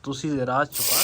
ਤੁਸੀਂ ਰਾਜ ਛੁਪਾ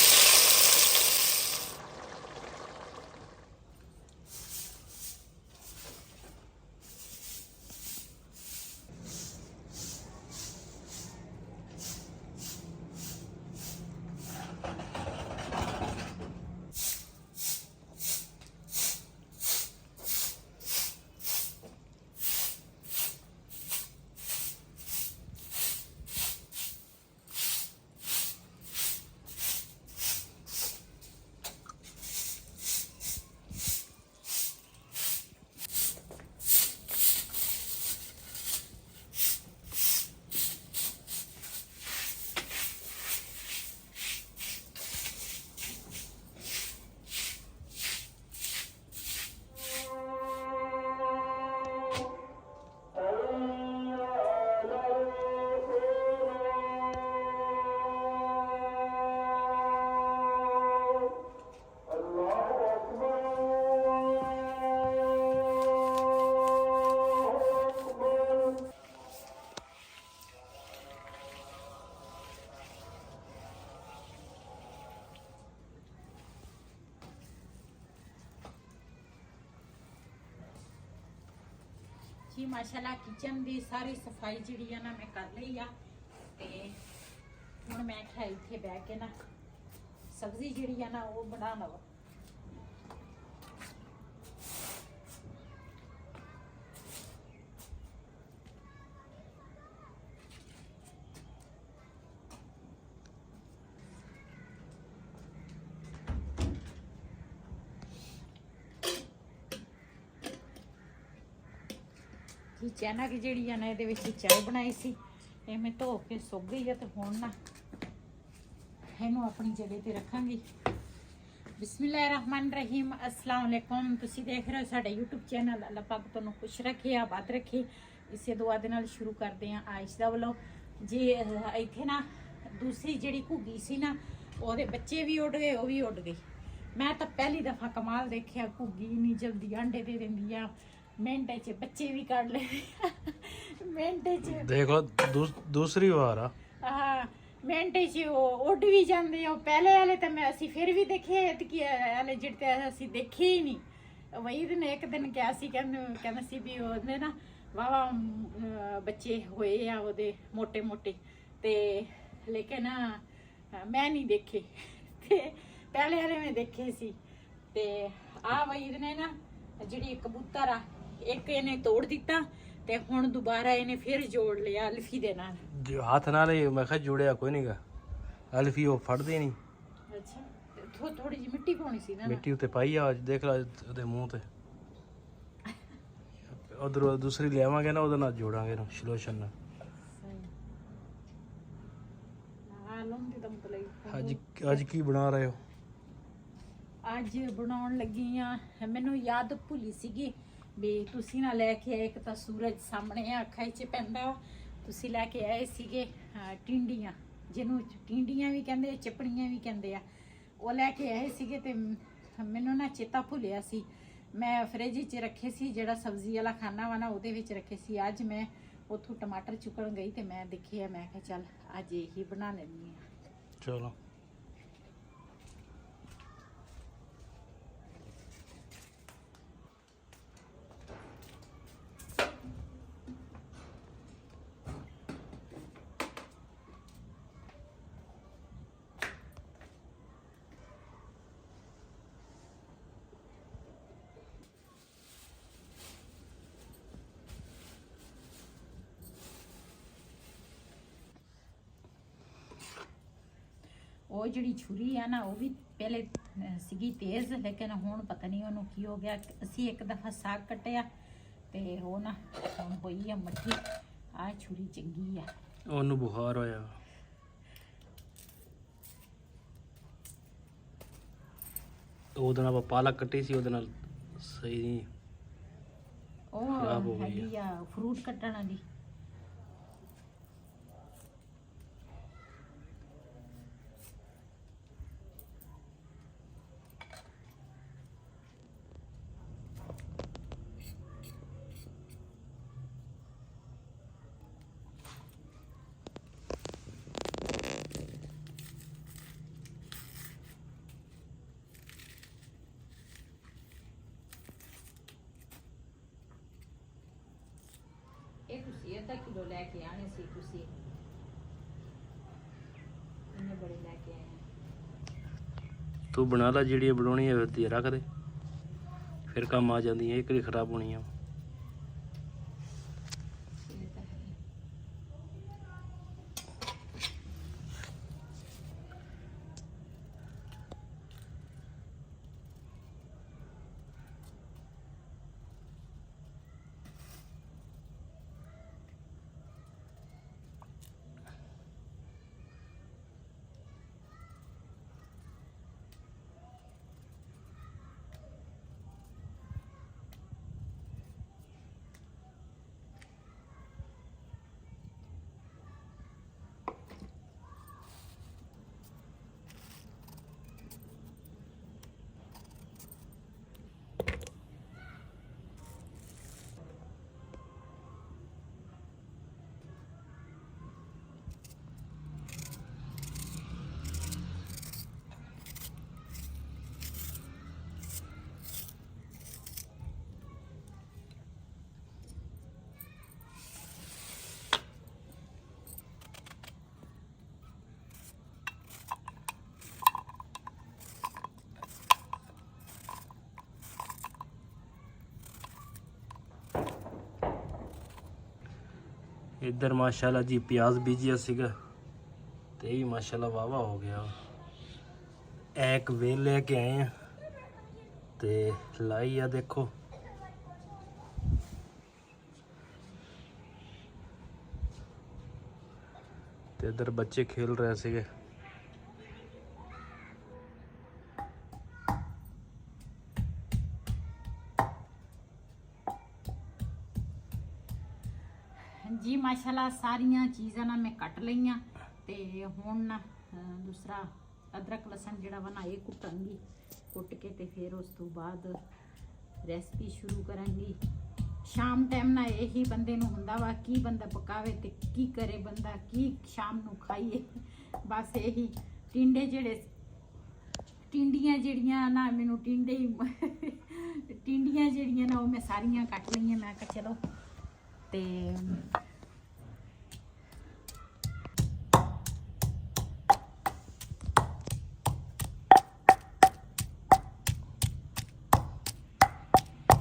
जी माशाल्लाह किचन की सारी सफाई जी ना मैं कर ली आ ते हुण मैं क्या इत्थे बह के ना सब्जी जी ना वो बना लवां। जी चैना की जी ना ये चाय बनाई सी ये मैं धो के सुक गई है तो हुण ना इनू अपनी जगह पर रखांगी। बिस्मिल्लाहिर्रहमानिर्रहीम अस्सलाम वालेकुम। तुसी देख रहे हो साडा यूट्यूब चैनल। अल्लाह पाक तुहानू खुश रखे आबाद रखे। इसे दुआ दे नाल शुरू करते हैं आज दा व्लॉग। जी इत्थे ना दूसरी जिहड़ी घुग्गी सी ना ओहदे बच्चे भी उड़ गए, वो भी उड़ गई। मैं तो पहली दफ़ा कमाल देखिया, घुग्गी इन्नी जल्दी अंडे दे देंदी आ, मिंटे च बच्चे भी कढ ले मिंटे च देख लो दूसरी बार आ हाँ मिंटे च उड़ भी जाते हो। पहले वाले तो मैं असी फिर भी देखे वाले जिहड़े असी देखे ही नहीं। वही दिन एक दिन क्या सी कहना सी भी ओहदे ना वावा बच्चे होए आ ओहदे मोटे मोटे ते लेकिन मैं नहीं देखे ते पहले वाले मैं देखे सी। ते आ वही दिन ना जिहड़ी कबूतर आ एक इन्हें तोड़ दिता ते हुण दोबारा इन्हें फिर जोड़ लिया अल्फी दे नाल। जो हाथ नाल ही मैं कहा जुड़िया कोई नहीं गा अल्फी वो फड़दी नहीं। अच्छा थोड़ी जी मिट्टी पाउणी सी ना, मिट्टी उत्ते पाई आ देख ला ओदे मुंह ते उधर दूसरी लियावांगे ना ओदे नाल जोड़ांगे ना सलोशन नाल। आज आज की बना रहे हो? ਅੱਜ ਬਣਾਉਣ ਲੱਗੀ ਆ ਮੈਨੂੰ ਯਾਦ ਭੁੱਲੀ ਸੀਗੀ ਵੀ ਤੁਸੀਂ ਨਾ ਲੈ ਕੇ ਆਏ। ਇੱਕ ਤਾਂ ਸੂਰਜ ਸਾਹਮਣੇ ਅੱਖਾਂ 'ਚ ਪੈਂਦਾ, ਤੁਸੀਂ ਲੈ ਕੇ ਆਏ ਸੀਗੇ ਟਿੰਡੀਆਂ, ਜਿਹਨੂੰ ਟਿੰਡੀਆਂ ਵੀ ਕਹਿੰਦੇ ਚਪੜੀਆਂ ਵੀ ਕਹਿੰਦੇ ਆ। ਉਹ ਲੈ ਕੇ ਆਏ ਸੀਗੇ ਤੇ ਮੈਨੂੰ ਨਾ ਚੇਤਾ ਭੁੱਲਿਆ ਸੀ। ਮੈਂ ਫਰਿੱਜ 'ਚ ਰੱਖੇ ਸੀ, ਜਿਹੜਾ ਸਬਜ਼ੀ ਵਾਲਾ ਖਾਨਾ ਵਾ ਨਾ ਉਹਦੇ ਵਿੱਚ ਰੱਖੇ ਸੀ। ਅੱਜ ਮੈਂ ਉੱਥੋਂ ਟਮਾਟਰ ਚੁੱਕਣ ਗਈ ਤੇ ਮੈਂ ਦੇਖਿਆ, ਮੈਂ ਕਿਹਾ ਚੱਲ ਅੱਜ ਇਹੀ ਬਣਾ ਲੈਂਦੀ ਆ। चलो ਉਹ ਜਿਹੜੀ ਛੁਰੀ ਆ ਨਾ ਉਹ ਵੀ ਪਹਿਲੇ ਸੀਗੀ ਤੇਜ਼, ਲੇਕਿਨ ਹੁਣ ਪਤਾ ਨਹੀਂ ਉਹਨੂੰ ਕੀ ਹੋ ਗਿਆ। ਅਸੀਂ ਇੱਕ ਦਫਾ ਸਾਗ ਕੱਟਿਆ ਤੇ ਉਹ ਨਾ ਹੁਣ ਹੋਈ ਆ ਮੱਠੀ। ਆ ਛੁਰੀ ਚੰਗੀ ਆ, ਉਹਨੂੰ ਬੁਖਾਰ ਹੋਇਆ। ਉਹਦੇ ਨਾਲ ਆਪਾਂ ਪਾਲਕ ਕੱਟੀ ਸੀ, ਉਹਦੇ ਨਾਲ ਸਹੀ ਨਹੀਂ ਖਰਾਬ ਹੋ ਉਹ ਗਈ ਹੈਗੀ ਆ ਫਰੂਟ ਕੱਟਣ ਵਾਲੀ। ਇਹ ਤੁਸੀਂ ਅੱਧਾ ਕਿਲੋ ਲੈ ਕੇ ਆਣੇ ਸੀ ਤੁਸੀਂ ਇੰਨੇ ਬੜੇ ਲੈ ਕੇ ਆਏ ਤੂੰ ਬਣਾ ਲੈ ਜਿਹੜੀ ਬਣਾਉਣੀ ਹੈ ਤੇ ਰੱਖ ਦੇ, ਫਿਰ ਕੰਮ ਆ ਜਾਂਦੀਆਂ, ਇਹ ਕਿਹੜੀ ਖਰਾਬ ਹੋਣੀ ਆ। ਇਹ ਤਾਂ ਹੈ। ਇੱਧਰ ਮਾਸ਼ਾਅੱਲਾ ਜੀ ਪਿਆਜ਼ ਬੀਜਿਆ ਸੀਗਾ ਤੇ ਇਹ ਵੀ ਮਾਸ਼ਾਅੱਲਾ ਵਾਵਾ ਹੋ ਗਿਆ। ਇੱਕ ਵੇਲ ਲੈ ਕੇ ਆਏ ਆ ਤੇ ਲਾਈ ਆ, ਦੇਖੋ ਤੇ ਇੱਧਰ ਬੱਚੇ ਖੇਲ ਰਹੇ ਸੀਗੇ। जी माशाल्लाह सारियां चीज़ां ना मैं कट लईयां ते हुण ना दूसरा अदरक लसन जिहड़ा वा ना ये कुटांगी, कुट के ते फिर उस तो बाद रेसिपी शुरू करांगी। शाम टाइम ना यही बंदे नूं हुंदा वा की बंदा पकावे ते की करे बंदा की शाम नूं खाइए। बस यही टिंडे जिहड़े टिंडियां जिहड़ियां ना मैनूं टिंडे टिंडियां जिहड़ियां ना वो मैं सारियां कट लईयां। मैं कहा चलो ते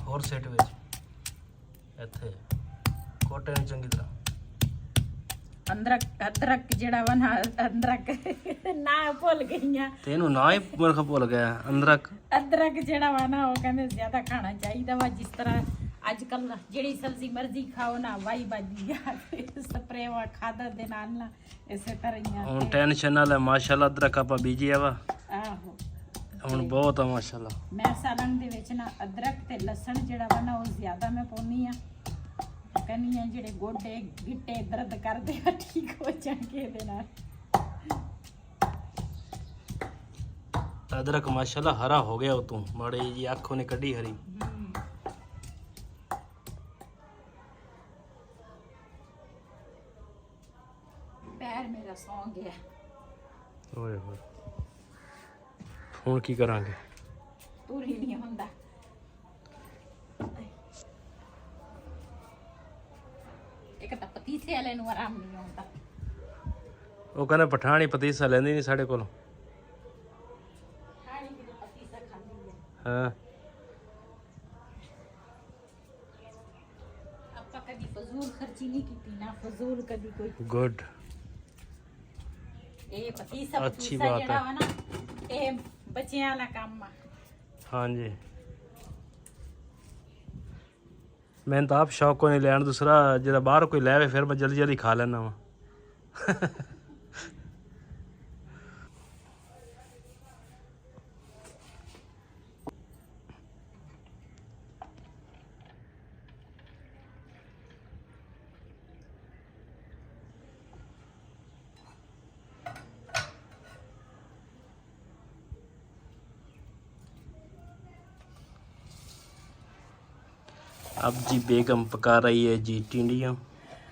ਹੋਰ ਸੈਟ ਵਿੱਚ ਇੱਥੇ ਕੋਟੇ ਨੂੰ ਚੰਗੀ ਤਰ੍ਹਾਂ अदरक ਜਿਹੜਾ ਵਾ ਨਾ ਅਦਰਕ ਨਾ ਭੁੱਲ ਗਈਆਂ ਤੇ ਇਹਨੂੰ ਨਾ ਹੀ ਮਰਖ ਭੁੱਲ ਗਿਆ। ਅਦਰਕ ਜਿਹੜਾ ਵਾ ਨਾ ਉਹ ਕਹਿੰਦੇ ਜ਼ਿਆਦਾ ਖਾਣਾ ਚਾਹੀਦਾ ਵਾ। ਜਿਸ ਤਰ੍ਹਾਂ ਅੱਜ ਕੱਲ ਜਿਹੜੀ ਸਬਜ਼ੀ ਮਰਜ਼ੀ ਖਾਓ ਨਾ ਵਾਈ ਬਾਜੀ ਆ ਸਪਰੇ ਵਾ ਖਾਦਰ ਦੇ ਨਾਲ ਨਾ ਇਸੇ ਤਰ੍ਹਾਂ ਹੀ ਆ। ਹੁਣ ਟੈਨਸ਼ਨ ਨਾਲ ਮਾਸ਼ਾਅੱਲਾ ਅਦਰਕ ਆਪਾਂ ਬੀਜਿਆ ਵਾ, ਆਹੋ ਹੁਣ ਬਹੁਤ ਆ ਮਾਸ਼ਾਅੱਲਾ। ਮੈਂ ਸਾਲਨ ਦੇ ਵਿੱਚ ਨਾ ਅਦਰਕ ਤੇ ਲਸਣ ਜਿਹੜਾ ਵਾ ਨਾ ਉਹ ਜ਼ਿਆਦਾ ਮੈਂ ਪਾਉਣੀ ਆ। ਕਹਿੰਦੀ ਆ ਜਿਹੜੇ ਗੋਡੇ ਗਿੱਟੇ ਦਰਦ ਕਰਦੇ ਆ ਠੀਕ ਹੋ ਜਾਣਗੇ ਇਹਦੇ ਨਾਲ। ਅਦਰਕ ਮਾਸ਼ਾਅੱਲਾ ਹਰਾ ਹੋ ਗਿਆ, ਉਹ ਤੋਂ ਮਾੜੀ ਜੀ ਅੱਖੋਂ ਨੇ ਕੱਢੀ ਹਰੀ। ਪੈਰ ਮੇਰਾ ਸੌਂ ਗਿਆ। ਓਏ ਹੋਏ ਹੁਣ ਕੀ ਕਰਾਂਗੇ? ਪੂਰੀ ਨਹੀਂ ਹੁੰਦਾ। ਇੱਕ ਤਾਂ ਪਤੀਸੇ ਵਾਲੇ ਨੂੰ ਆਰਾਮ ਨਹੀਂ ਆਉਂਦਾ। ਉਹ ਕਹਿੰਦੇ ਪਠਾਣੀ ਪਤੀਸਾ ਲੈਂਦੀ ਨਹੀਂ ਸਾਡੇ ਕੋਲ। ਖਾਣੀ ਕਿਤੇ ਪਤੀਸਾ ਖਾਂਦੀ ਹੈ। ਹਾਂ ਆਪਾਂ ਕਦੀ ਫਜ਼ੂਲ ਖਰਚੀ ਨਹੀਂ ਕੀਤੀ ਨਾ ਫਜ਼ੂਲ ਕਦੀ ਕੋਈ। ਗੁੱਡ, ਇਹ ਪਤੀਸਾ ਅੱਛੀ ਪਤੀਸਾ ਬਾਤ ਜਿਹੜਾ ਹੈ। ਵਾ ਨਾ ਇਹ ਬੱਚਿਆਂ ਵਾਲਾ ਕੰਮ ਆ। ਹਾਂਜੀ ਮੈਨੂੰ ਤਾਂ ਆਪ ਸ਼ੌਕ ਕੋਈ ਨਹੀਂ ਲੈਣ, ਦੂਸਰਾ ਜਿਹੜਾ ਬਾਹਰ ਕੋਈ ਲੈਵੇ ਫਿਰ ਮੈਂ ਜਲਦੀ ਜਲਦੀ ਖਾ ਲੈਣਾ ਵਾ। अब जी बेगम पका रही है जी टिंडियाँ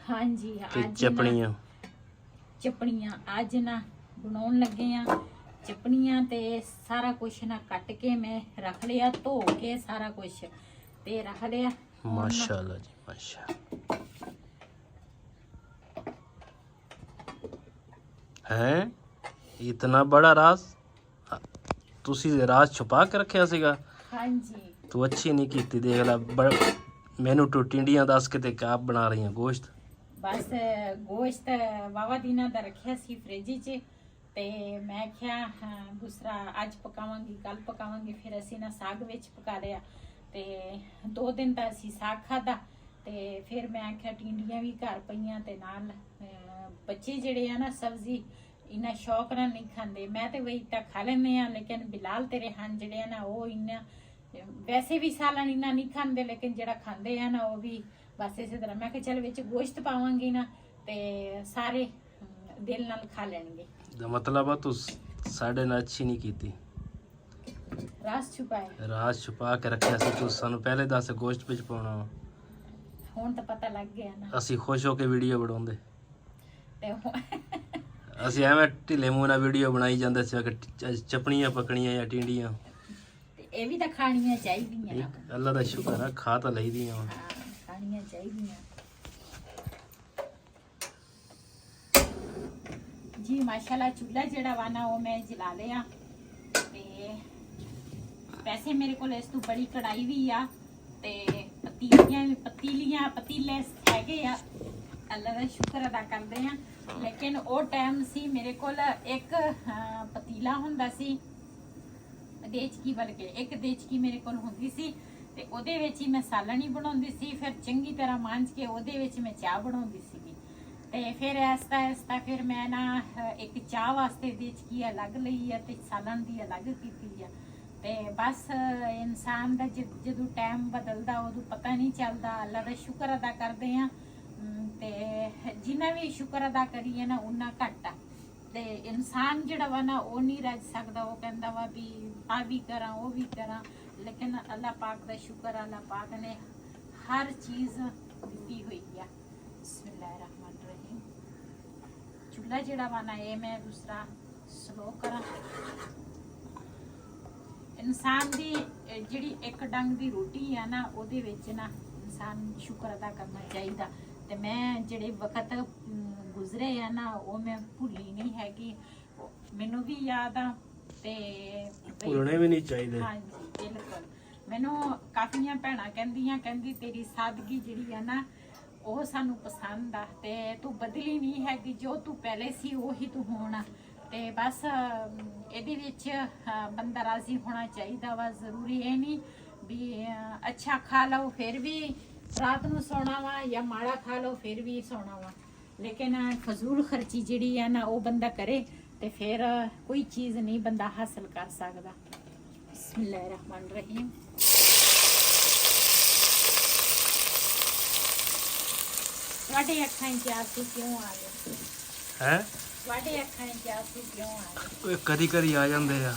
हाँ जी ਤੇ ਚਪਣੀਆਂ। ਚਪਣੀਆਂ ਅੱਜ ਨਾ ਬਣਾਉਣ ਲੱਗੇ ਆ ਚਪਣੀਆਂ ਤੇ ਸਾਰਾ ਕੁਛ ਨਾ ਕੱਟ ਕੇ ਮੈਂ ਰੱਖ ਲਿਆ, ਧੋ ਕੇ ਸਾਰਾ ਕੁਛ ਤੇ ਰੱਖ ਲਿਆ। माशाल्लाह जी माशा। ਹੈ ਇਤਨਾ ਬੜਾ ਰਾਜ਼ ਤੁਸੀਂ ਰਾਜ਼ ਛੁਪਾ ਕੇ ਰੱਖਿਆ ਸੀਗਾ। ਹਾਂਜੀ ਤੂੰ ਅੱਛੀ ਨਹੀਂ ਕੀਤੀ ਦੇਖ ਲੈ ਮੈਨੂੰ ਤੂੰ ਟਿੰਡੀਆਂ ਦੱਸ ਕੇ ਤੇ ਕਾਪ ਬਣਾ ਰਹੀ ਹੈ ਗੋਸ਼ਤ। ਬਸ ਗੋਸ਼ਤ ਵਾਵਾ ਦਿਨਾਂ ਦਾ ਰੱਖਿਆ ਸੀ ਫ੍ਰਿਜ 'ਚ ਤੇ ਮੈਂ ਕਿਹਾ ਦੂਸਰਾ ਅੱਜ ਪਕਾਵਾਂਗੀ ਕੱਲ ਪਕਾਵਾਂਗੀ। ਫਿਰ ਅਸੀਂ ਨਾ ਸਾਗ ਵਿੱਚ ਪਕਾ ਲਿਆ ਤੇ 2 ਦਿਨ ਤਾਂ ਅਸੀਂ ਸਾਗ ਖਾਦਾ ਤੇ ਫਿਰ ਮੈਂ ਆਖਿਆ ਟਿੰਡੀਆਂ ਵੀ ਘਰ ਪਈਆਂ ਤੇ ਨਾਲ ਬੱਚੇ ਜਿਹੜੇ ਆ ਨਾ ਸਬਜ਼ੀ ਇੰਨਾ ਸ਼ੌਕ ਨਾਲ ਨਹੀਂ ਖਾਂਦੇ। ਮੈਂ ਤੇ ਵਹੀ ਤਾਂ ਖਾ ਲੈਂਦੇ ਆ ਲੇਕਿਨ ਬਿਲਾਲ ਤੇਰੇ ਹਨ ਜਿਹੜੇ ਆ ਨਾ ਉਹ ਇੰਨਾ ਵੈਸੇ ਵੀ ਸਾਲਣ ਇੰਨਾ ਨਹੀਂ ਖਾਂਦੇ ਲੇਕਿਨ ਜਿਹੜਾ ਖਾਂਦੇ ਆ ਨਾ ਉਹ ਵੀ ਬਸ ਇਸੇ ਤਰ੍ਹਾਂ। ਮੈਂ ਕਿਹਾ ਚੱਲ ਵਿੱਚ ਗੋਸ਼ਤ ਪਾਵਾਂਗੀ ਨਾ ਤੇ ਸਾਰੇ ਦਿਲ ਨਾਲ ਖਾ ਲੈਣਗੇ। ਦਾ ਮਤਲਬ ਆ ਤੂੰ ਸਾਡੇ ਨਾਲ ਅੱਛੀ ਨਹੀਂ ਕੀਤੀ। ਰਾਜ਼ ਛੁਪਾ ਕੇ ਰੱਖਿਆ ਸੀ ਤੂੰ ਸਾਨੂੰ ਪਹਿਲੇ ਦੱਸ ਗੋਸ਼ਤ ਵਿੱਚ ਪਾਉਣਾ ਵਾ। ਹੁਣ ਤਾਂ ਪਤਾ ਲੱਗ ਗਿਆ ਨਾ। ਅਸੀਂ ਖੁਸ਼ ਹੋ ਕੇ ਵੀਡੀਓ ਬਣਾਉਂਦੇ ਤੇ ਅਸੀਂ ਐਵੇਂ ਢਿੱਲੇ ਮੂੰਹ ਨਾਲ ਵੀਡੀਓ ਬਣਾਈ ਜਾਂਦੇ ਸੀ ਕਿ ਚਪਣੀਆਂ ਪਕਣੀਆਂ ਜਾਂ ਟਿੰਡੀਆਂ ਇਹ ਵੀ ਤਾਂ ਖਾਣੀਆਂ ਚਾਹੀਦੀਆਂ। ਅੱਲਾ ਦਾ ਸ਼ੁਕਰ ਆ ਖਾ ਤਾਂ ਲਈਦੀਆਂ ਵਾ। ਖਾਣੀਆਂ ਚਾਹੀਦੀਆਂ ਜੀ। ਮਾਸ਼ਾਅੱਲਾ ਚੁੱਲ੍ਹਾ ਜਿਹੜਾ ਵਾ ਨਾ ਉਹ ਮੈਂ ਜਲਾ ਲਿਆ ਤੇ ਵੈਸੇ ਮੇਰੇ ਕੋਲ ਇਸ ਤੋਂ ਬੜੀ ਕੜਾਈ ਵੀ ਆ ਤੇ ਪਤੀਲੇ ਹੈਗੇ ਆ। ਅੱਲਾ ਦਾ ਸ਼ੁਕਰ ਅਦਾ ਕਰਦੇ ਆ। ਲੇਕਿਨ ਉਹ ਟਾਈਮ ਸੀ ਮੇਰੇ ਕੋਲ ਇੱਕ ਪਤੀਲਾ ਹੁੰਦਾ ਸੀ ਦੇਚਕੀ, ਬਲਕਿ ਇੱਕ ਦੇਚਕੀ ਮੇਰੇ ਕੋਲ ਹੁੰਦੀ ਸੀ ਤੇ ਉਹਦੇ ਵਿੱਚ ਹੀ ਮੈਂ ਸਾਲਣ ਹੀ ਬਣਾਉਂਦੀ ਸੀ। ਫਿਰ ਚੰਗੀ ਤਰ੍ਹਾਂ ਮਾਂਜ ਕੇ ਉਹਦੇ ਵਿੱਚ ਮੈਂ ਚਾਹ ਬਣਾਉਂਦੀ ਸੀਗੀ ਤੇ ਫਿਰ ਐਸਤਾ ਫਿਰ ਮੈਂ ਨਾ ਇੱਕ ਚਾਹ ਵਾਸਤੇ ਦੇਚਕੀ ਅਲੱਗ ਲਈ ਆ ਤੇ ਸਾਲਣ ਦੀ ਅਲੱਗ ਕੀਤੀ ਆ। ਤੇ ਬਸ ਇਨਸਾਨ ਦਾ ਜਦੋਂ ਟਾਈਮ ਬਦਲਦਾ ਉਦੋਂ ਪਤਾ ਨਹੀਂ ਚੱਲਦਾ। ਅੱਲਾ ਦਾ ਸ਼ੁਕਰ ਅਦਾ ਕਰਦੇ ਆ ਤੇ ਜਿੰਨਾ ਵੀ ਸ਼ੁਕਰ ਅਦਾ ਕਰੀਏ ਨਾ ਉਨਾ ਘੱਟ ਆ। ਤੇ ਇਨਸਾਨ ਜਿਹੜਾ ਵਾ ਨਾ ਉਹ ਨਹੀਂ ਰਹਿ ਸਕਦਾ। ਉਹ ਕਹਿੰਦਾ ਵਾ ਵੀ ਆ ਵੀ ਕਰਾਂ ਉਹ ਵੀ ਕਰਾਂ ਲੇਕਿਨ ਅੱਲਾ ਪਾਕ ਦਾ ਸ਼ੁਕਰ। ਅੱਲਾ ਪਾਕ ਨੇ ਹਰ ਚੀਜ਼ ਦਿੱਤੀ ਹੋਈ ਆ। ਬਿਸਮਿਲ੍ਲਾਹਿਰਰਹਿਮਾਨਿਰਰਹੀਮ। ਚੁੱਲ੍ਹਾ ਜਿਹੜਾ ਵਾ ਨਾ ਇਹ ਮੈਂ ਦੂਸਰਾ ਸਲੋ ਕਰਾਂ। ਇਨਸਾਨ ਦੀ ਜਿਹੜੀ ਇੱਕ ਡੰਗ ਦੀ ਰੋਟੀ ਆ ਨਾ ਉਹਦੇ ਵਿੱਚ ਨਾ ਇਨਸਾਨ ਸ਼ੁਕਰ ਅਦਾ ਕਰਨਾ ਚਾਹੀਦਾ। ਤੇ ਮੈਂ ਜਿਹੜੇ ਵਕਤ ਗੁਜ਼ਰੇ ਆ ਨਾ ਉਹ ਮੈਂ ਭੁੱਲੀ ਨਹੀਂ ਹੈਗੀ। ਮੈਨੂੰ ਵੀ ਯਾਦ ਆ ਤੇ ਭੁੱਲਣੇ ਵੀ ਨਹੀਂ ਚਾਹੀਦੇ। ਹਾਂਜੀ ਬਿਲਕੁਲ। ਮੈਨੂੰ ਕਾਫੀਆਂ ਭੈਣਾਂ ਕਹਿੰਦੀ ਤੇਰੀ ਸਾਦਗੀ ਜਿਹੜੀ ਆ ਨਾ ਉਹ ਸਾਨੂੰ ਪਸੰਦ ਆ ਤੇ ਤੂੰ ਬਦਲੀ ਨਹੀਂ ਹੈਗੀ। ਜੋ ਤੂੰ ਪਹਿਲੇ ਸੀ ਉਹੀ ਤੂੰ ਹੋਣਾ। ਤੇ ਬਸ ਇਹਦੇ ਵਿੱਚ ਬੰਦਾ ਰਾਜ਼ੀ ਹੋਣਾ ਚਾਹੀਦਾ ਵਾ। ਜ਼ਰੂਰੀ ਇਹ ਨਹੀਂ ਵੀ ਅੱਛਾ ਖਾ ਲਓ ਫਿਰ ਵੀ ਰਾਤ ਨੂੰ ਸੌਣਾ ਵਾ ਜਾਂ ਮਾੜਾ ਖਾ ਲਓ ਫਿਰ ਵੀ ਸੌਣਾ ਵਾ। ਲੇਕਿਨ ਫਜ਼ੂਲ ਖਰਚੀ ਜਿਹੜੀ ਆ ਨਾ ਉਹ ਬੰਦਾ ਕਰੇ ਤੇ ਫਿਰ ਕੋਈ ਚੀਜ਼ ਨਹੀਂ ਬੰਦਾ ਹਾਸਲ ਕਰ ਸਕਦਾ। ਬਿਸਮਿਲ੍ਲਾਹਿਰਰਹਿਮਾਨਿਰਰਹੀਮ। ਤੁਹਾਡੇ ਅੱਖਾਂ 'ਚ ਆਂਸੂ ਕਿਉਂ ਆ ਗਏ ਹੈ? ਤੁਹਾਡੇ ਅੱਖਾਂ 'ਚ ਆਂਸੂ ਕਿਉਂ ਆ ਗਏ? ਕਦੀ ਕਦੀ ਆ ਜਾਂਦੇ ਆ।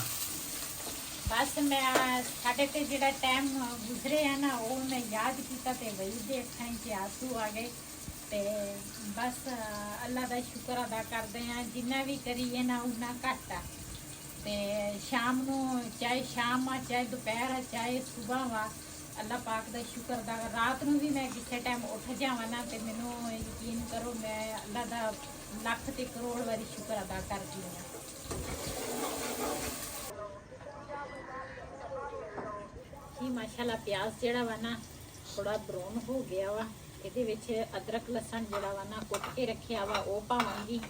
ਬਸ ਮੈਂ ਸਾਡੇ ਤੇ ਜਿਹੜਾ ਟਾਈਮ ਗੁਜ਼ਰੇ ਆ ਨਾ ਉਹ ਮੈਂ ਯਾਦ ਕੀਤਾ ਤੇ ਵਹੀ ਦੇ ਅੱਖਾਂ 'ਚ ਆਂਸੂ ਆ ਗਏ। ਤੇ ਬਸ ਅੱਲਾ ਦਾ ਸ਼ੁਕਰ ਅਦਾ ਕਰਦੇ ਆ। ਜਿੰਨਾ ਵੀ ਕਰੀਏ ਨਾ ਉਨਾ ਘੱਟ ਆ। ਤੇ ਸ਼ਾਮ ਨੂੰ ਚਾਹੇ ਸ਼ਾਮ ਆ ਚਾਹੇ ਦੁਪਹਿਰ ਆ ਚਾਹੇ ਸੁਬਾਹ ਵਾ ਅੱਲਾ ਪਾਕ ਦਾ ਸ਼ੁਕਰ ਅਦਾ। ਰਾਤ ਨੂੰ ਵੀ ਮੈਂ ਕਿਸੇ ਟਾਈਮ ਉੱਠ ਜਾਵਾਂ ਨਾ ਤੇ ਮੈਨੂੰ ਯਕੀਨ ਕਰੋ ਮੈਂ ਅੱਲਾ ਦਾ ਲੱਖ ਤੇ ਕਰੋੜ ਵਾਰੀ ਸ਼ੁਕਰ ਅਦਾ ਕਰਦੀ ਹਾਂ। ਜੀ ਮਾਸ਼ਾਅੱਲਾ ਪਿਆਜ਼ ਜਿਹੜਾ ਵਾ ਨਾ ਥੋੜਾ ਬਰਾਊਨ ਹੋ ਗਿਆ ਵਾ। ਇਹਦੇ ਵਿੱਚ ਅਦਰਕ ਲਸਣ ਜਿਹੜਾ ਵਾ ਨਾ ਕੁੱਟ ਕੇ ਰੱਖਿਆ ਵਾ ਉਹ ਪਾਵਾਂਗੀ।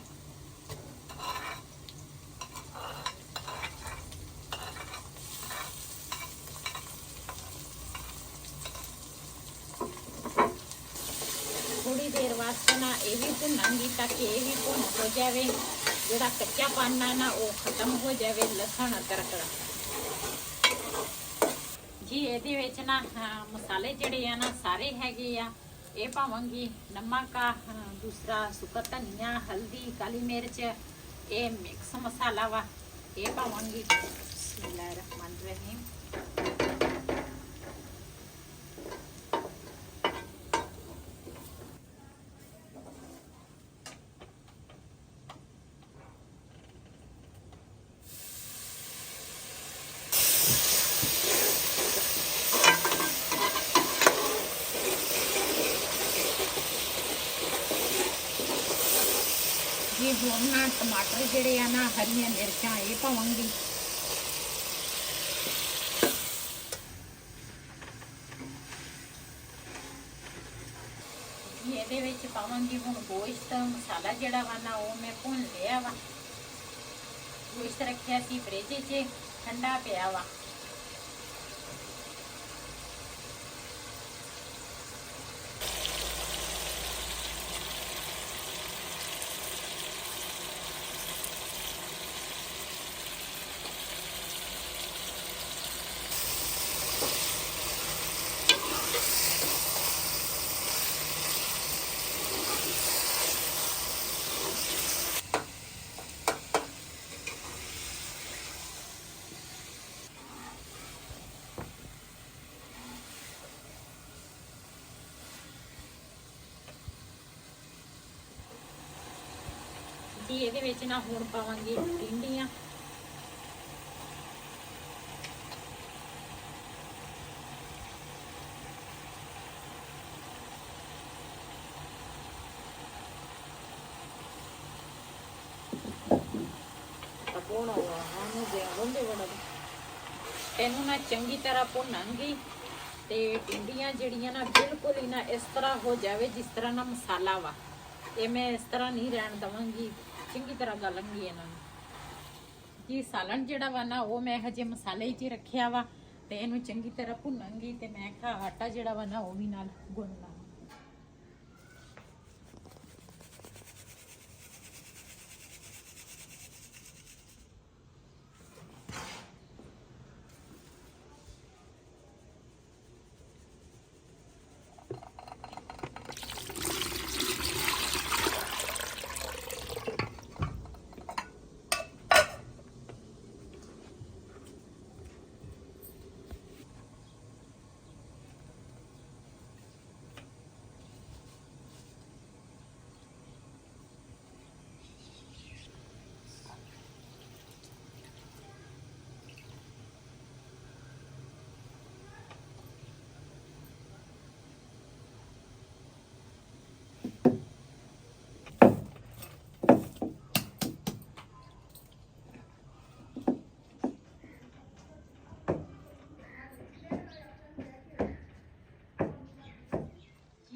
ਥੋੜੀ ਦੇਰ ਵਾਸਤੇ ਨਾ ਇਹ ਵੀ ਭੁੰਨਾਂਗੀ ਤਾਂ ਕਿ ਇਹ ਵੀ ਭੁੰਨ ਹੋ ਜਾਵੇ। ਜਿਹੜਾ ਕੱਚਾ ਪਾਨਾ ਨਾ ਉਹ ਖਤਮ ਹੋ ਜਾਵੇ ਲਸਣ ਅਦਰਕ ਦਾ। ਜੀ ਇਹਦੇ ਵਿੱਚ ਨਾ ਮਸਾਲੇ ਜਿਹੜੇ ਆ ਨਾ ਸਾਰੇ ਹੈਗੇ ਆ। ਇਹ ਪਾਵਾਂਗੀ ਨਮਕ ਆ, ਦੂਸਰਾ ਸੁੱਕਾ ਧਨੀਆ, ਹਲਦੀ, ਕਾਲੀ ਮਿਰਚ, ਇਹ ਮਿਕਸ ਮਸਾਲਾ ਵਾ ਇਹ ਪਾਵਾਂਗੀ। ਬਿਸਮਿਲ੍ਲਾਹਿਰਰਹਿਮਾਨਿਰਰਹੀਮ। ਹੁਣ ਨਾ ਟਮਾਟਰ ਜਿਹੜੇ ਆ ਨਾ, ਹਰੀਆਂ ਮਿਰਚਾਂ ਇਹ ਪਾਵਾਂਗੀ। ਇਹਦੇ ਵਿੱਚ ਪਾਵਾਂਗੀ ਹੁਣ ਗੋਸ਼ਤ। ਮਸਾਲਾ ਜਿਹੜਾ ਵਾ ਨਾ ਉਹ ਮੈਂ ਭੁੰਨ ਲਿਆ ਵਾ। ਗੋਸ਼ਤ ਰੱਖਿਆ ਸੀ ਫ੍ਰਿਜ 'ਚ, ਠੰਡਾ ਪਿਆ ਵਾ। ਜੀ ਇਹਦੇ ਵਿੱਚ ਨਾ ਹੁਣ ਪਾਵਾਂਗੀ ਟਿੰਡੀਆਂ। ਇਹਨੂੰ ਨਾ ਚੰਗੀ ਤਰ੍ਹਾਂ ਭੁੰਨਾਂਗੀ ਤੇ ਟਿੰਡੀਆਂ ਜਿਹੜੀਆਂ ਨਾ ਬਿਲਕੁਲ ਹੀ ਨਾ ਇਸ ਤਰ੍ਹਾਂ ਹੋ ਜਾਵੇ ਜਿਸ ਤਰ੍ਹਾਂ ਨਾ ਮਸਾਲਾ ਵਾ। ਇਹ ਮੈਂ ਇਸ ਤਰ੍ਹਾਂ ਨਹੀਂ ਰਹਿਣ ਦਵਾਂਗੀ, ਚੰਗੀ ਤਰ੍ਹਾਂ ਗਾਲਾਂਗੀ ਇਹਨਾਂ ਨੂੰ। ਜੀ ਸਾਲਣ ਜਿਹੜਾ ਵਾ ਨਾ ਉਹ ਮੈਂ ਹਜੇ ਮਸਾਲੇ 'ਚ ਹੀ ਰੱਖਿਆ ਵਾ ਤੇ ਇਹਨੂੰ ਚੰਗੀ ਤਰ੍ਹਾਂ ਭੁੰਨਾਂਗੀ ਤੇ ਮੈਂ ਕਿਹਾ ਆਟਾ ਜਿਹੜਾ ਵਾ ਨਾ ਉਹ ਵੀ ਨਾਲ ਗੁੰਨ ਲਾਂ।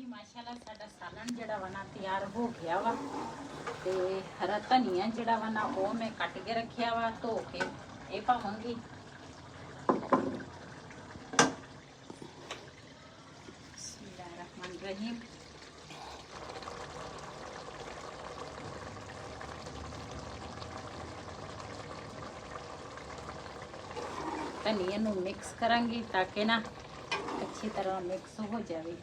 ਮਾਸ਼ਾਅੱਲਾ ਸਾਡਾ ਸਾਲਣ ਜਿਹੜਾ ਵਾ ਨਾ ਤਿਆਰ ਹੋ ਗਿਆ ਵਾ ਤੇ ਹਰਾ ਧਨੀਆ ਜਿਹੜਾ ਵਾ ਨਾ ਉਹ ਮੈਂ ਕੱਟ ਕੇ ਰੱਖਿਆ ਵਾ, ਧੋ ਕੇ ਇਹ ਪਾਵਾਂਗੀ। ਬਿਸਮਿल्लाहिर्रहमानिर्रहीम। ਧਨੀਆ ਨੂੰ ਮਿਕਸ ਕਰਾਂਗੀ ਤਾਂ ਕਿ ਨਾ ਅੱਛੀ ਤਰ੍ਹਾਂ ਮਿਕਸ ਹੋ ਜਾਵੇ।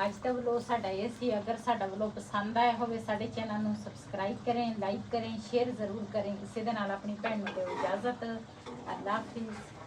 ਅੱਜ ਦਾ ਵਲੋਗ ਸਾਡਾ ਇਹ ਸੀ। ਅਗਰ ਸਾਡਾ ਵਲੋਗ ਪਸੰਦ ਆਇਆ ਹੋਵੇ ਸਾਡੇ ਚੈਨਲ ਨੂੰ ਸਬਸਕ੍ਰਾਈਬ ਕरें, ਲਾਈਕ करें, शेयर ज़रूर करें। इसी दे नाल अपनी भैन नूं दिओ इजाज़त। अल्लाह हाफिज़।